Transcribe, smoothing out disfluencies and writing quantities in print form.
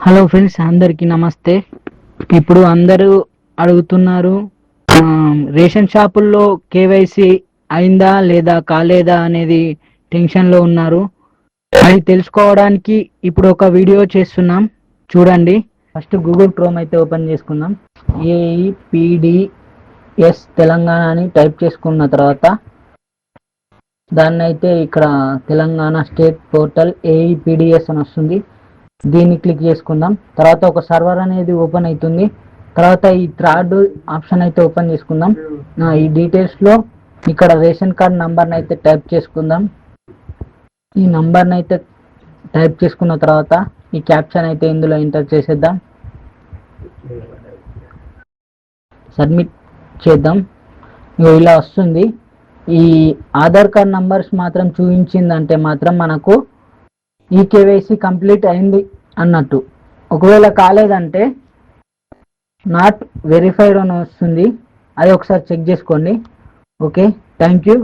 Hello friends, అందరికీ నమస్తే. ఇప్పుడు అందరూ అడుగుతున్నారు, రేషన్ షాపుల్లో కేవైసీ అయిందా లేదా కాలేదా అనేది టెన్షన్లో ఉన్నారు. అది తెలుసుకోవడానికి ఇప్పుడు ఒక వీడియో చేస్తున్నాం, చూడండి. ఫస్ట్ గూగుల్ క్రోమ్ అయితే ఓపెన్ చేసుకుందాం. ఏఈపిడిఎస్ తెలంగాణ అని టైప్ చేసుకున్న తర్వాత దాన్ని అయితే ఇక్కడ తెలంగాణ స్టేట్ పోర్టల్ ఏఈపిడిఎస్ అని వస్తుంది. దీన్ని క్లిక్ చేసుకుందాం. తర్వాత ఒక సర్వర్ అనేది ఓపెన్ అవుతుంది. తర్వాత ఈ థర్డ్ ఆప్షన్ అయితే ఓపెన్ చేసుకుందాం. ఈ డీటెయిల్స్లో ఇక్కడ రేషన్ కార్డ్ నంబర్ని అయితే టైప్ చేసుకుందాం. ఈ నంబర్ని అయితే టైప్ చేసుకున్న తర్వాత ఈ క్యాప్షన్ అయితే ఇందులో ఎంటర్ చేసేద్దాం. సబ్మిట్ చేద్దాం. ఇలా వస్తుంది. ఈ ఆధార్ కార్డ్ నంబర్స్ మాత్రం చూపించిందంటే మాత్రం మనకు ఈ కేవైసీ కంప్లీట్ అయింది అన్నట్టు. ఒకవేళ కాలేదంటే నాట్ వెరిఫైడ్ అని వస్తుంది. అది ఒకసారి చెక్ చేసుకోండి. Okay, thank you.